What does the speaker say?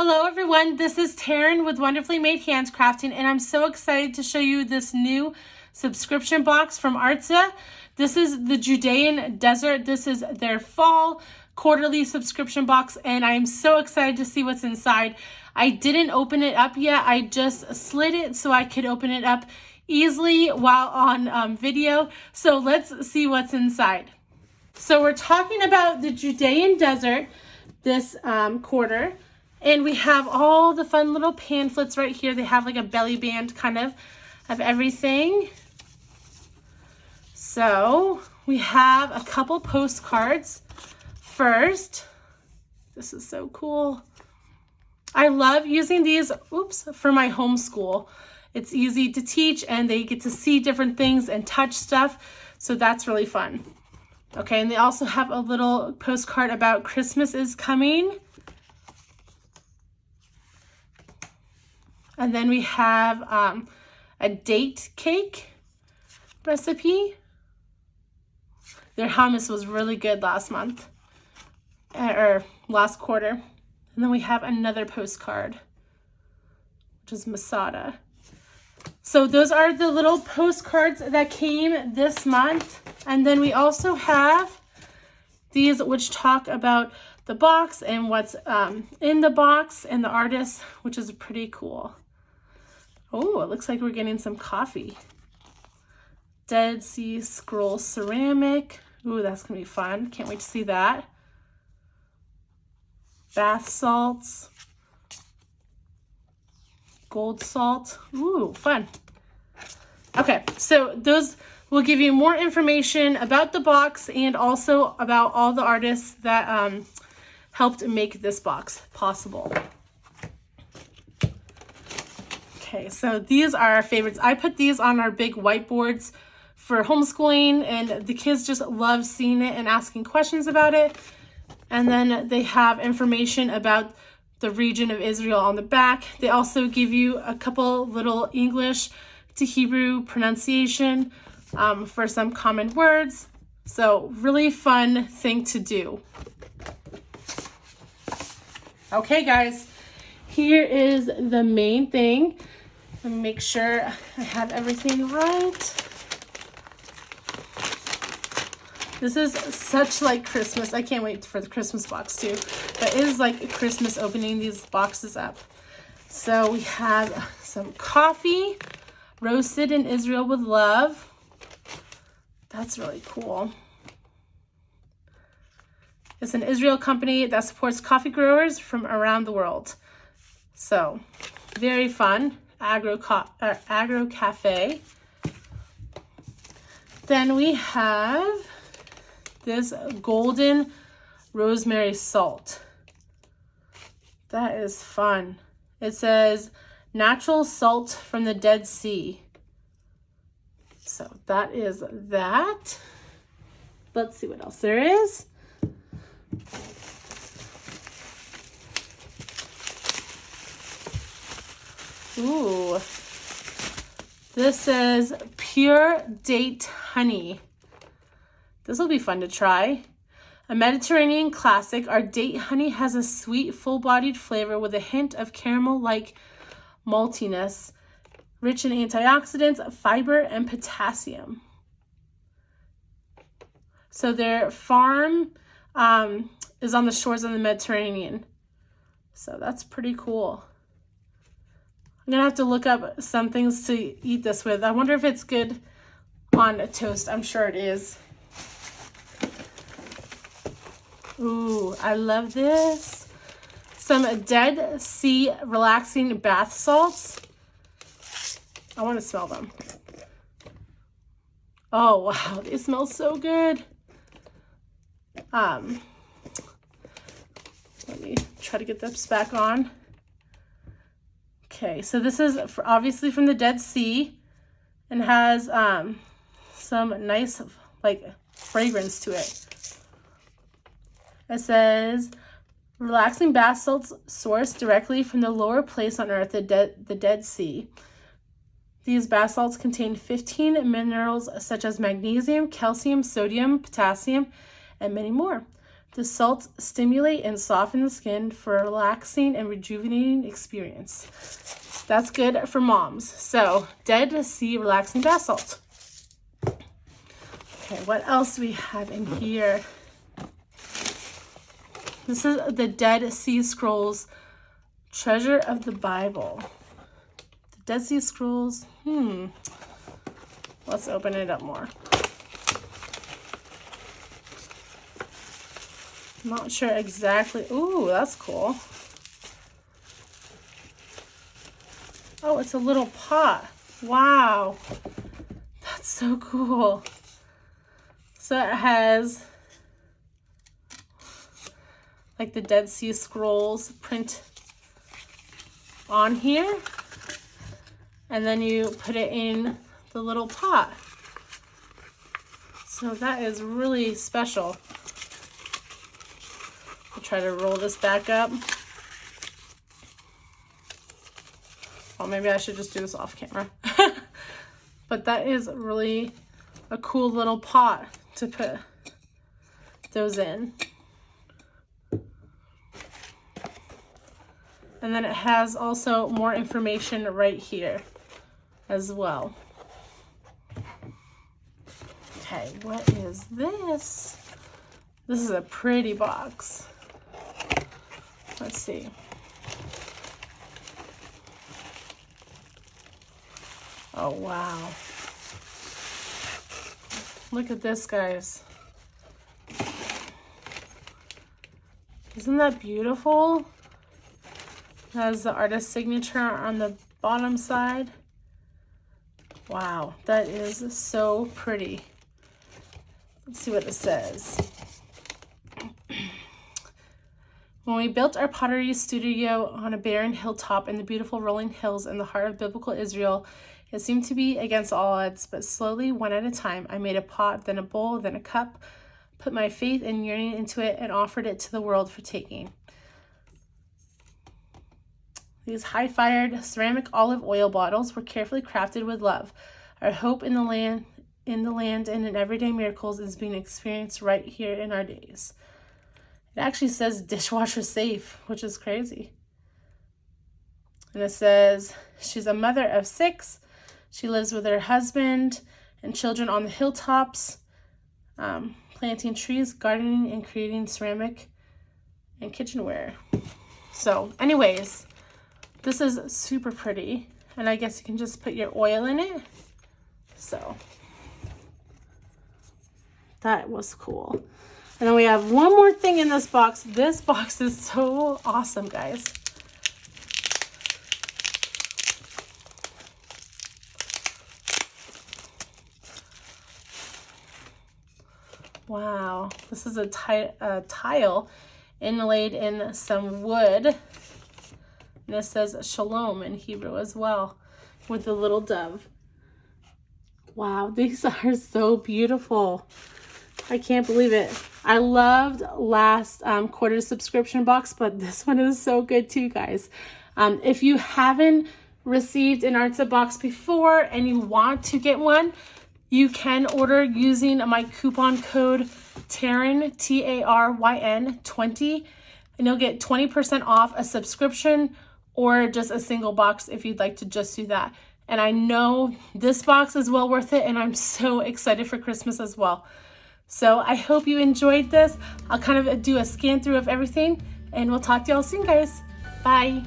Hello everyone, this is Taryn with Wonderfully Made Handcrafting, and I'm so excited to show you this new subscription box from Artza. This is the Judean Desert. This is their fall quarterly subscription box, and I am so excited to see what's inside. I didn't open it up yet. I just slid it so I could open it up easily while on video. So let's see what's inside. So we're talking about the Judean Desert this quarter. And we have all the fun little pamphlets right here. They have like a belly band kind of everything. So we have a couple postcards. First, this is so cool. I love using these, for my homeschool. It's easy to teach and they get to see different things and touch stuff. So that's really fun. Okay, and they also have a little postcard about Christmas is coming. And then we have a date cake recipe. Their hummus was really good last month, or last quarter. And then we have another postcard, which is masada. So those are the little postcards that came this month. And then we also have these which talk about the box and what's in the box and the artist, which is pretty cool. Oh, it looks like we're getting some coffee. Dead Sea Scroll ceramic. Ooh, that's gonna be fun. Can't wait to see that. Bath salts. Gold salt. Ooh, fun. Okay, so those will give you more information about the box and also about all the artists that helped make this box possible. Okay, so these are our favorites. I put these on our big whiteboards for homeschooling, and the kids just love seeing it and asking questions about it. And then they have information about the region of Israel on the back. They also give you a couple little English to Hebrew pronunciation for some common words. So really fun thing to do. Okay, guys, here is the main thing. Let me make sure I have everything right. This is such like Christmas. I can't wait for the Christmas box too. But it is like Christmas opening these boxes up. So we have some coffee, roasted in Israel with love. That's really cool. It's an Israel company that supports coffee growers from around the world. So very fun. Agro cafe. Then we have this golden rosemary salt. That is fun. It says natural salt from the Dead Sea. So that is that. Let's see what else there is. Ooh, this says pure date honey. This will be fun to try. A Mediterranean classic, our date honey has a sweet, full-bodied flavor with a hint of caramel-like maltiness, rich in antioxidants, fiber, and potassium. So their farm is on the shores of the Mediterranean. So that's pretty cool. I'm gonna have to look up some things to eat this with. I wonder if it's good on a toast. I'm sure it is. Ooh, I love this. Some Dead Sea relaxing bath salts. I want to smell them. Oh, wow, they smell so good. Let me try to get this back on. Okay, so this is obviously from the Dead Sea and has some nice like fragrance to it. It says relaxing bath salts sourced directly from the lower place on earth, the Dead Sea. These bath salts contain 15 minerals such as magnesium, calcium, sodium, potassium, and many more. The salts stimulate and soften the skin for a relaxing and rejuvenating experience. That's good for moms. So, Dead Sea Relaxing Bath Salt. Okay, what else do we have in here? This is the Dead Sea Scrolls Treasure of the Bible. The Dead Sea Scrolls. Let's open it up more. Not sure exactly. Ooh, that's cool. Oh, it's a little pot. Wow. That's so cool. So it has like the Dead Sea Scrolls print on here. And then you put it in the little pot. So that is really special. I'll try to roll this back up. Well, maybe I should just do this off camera. But that is really a cool little pot to put those in. And then it has also more information right here as well. Okay, what is this? This is a pretty box. Let's see. Oh, wow. Look at this, guys. Isn't that beautiful? It has the artist's signature on the bottom side. Wow, that is so pretty. Let's see what it says. When we built our pottery studio on a barren hilltop in the beautiful rolling hills in the heart of biblical Israel, it seemed to be against all odds, but slowly, one at a time, I made a pot, then a bowl, then a cup, put my faith and yearning into it, and offered it to the world for taking. These high-fired ceramic olive oil bottles were carefully crafted with love. Our hope in the land and in everyday miracles is being experienced right here in our days. It actually says dishwasher safe, which is crazy. And it says she's a mother of 6. She lives with her husband and children on the hilltops, planting trees, gardening, and creating ceramic and kitchenware. So anyways, this is super pretty. And I guess you can just put your oil in it. So that was cool. And then we have one more thing in this box. This box is so awesome, guys. Wow, this is a tile inlaid in some wood. And it says shalom in Hebrew as well, with the little dove. Wow, these are so beautiful. I can't believe it. I loved last quarter's subscription box, but this one is so good too, guys. If you haven't received an Artza box before and you want to get one, you can order using my coupon code TARYN, TARYN 20, and you'll get 20% off a subscription or just a single box if you'd like to just do that. And I know this box is well worth it, and I'm so excited for Christmas as well. So I hope you enjoyed this. I'll kind of do a scan through of everything, and we'll talk to y'all soon, guys. Bye.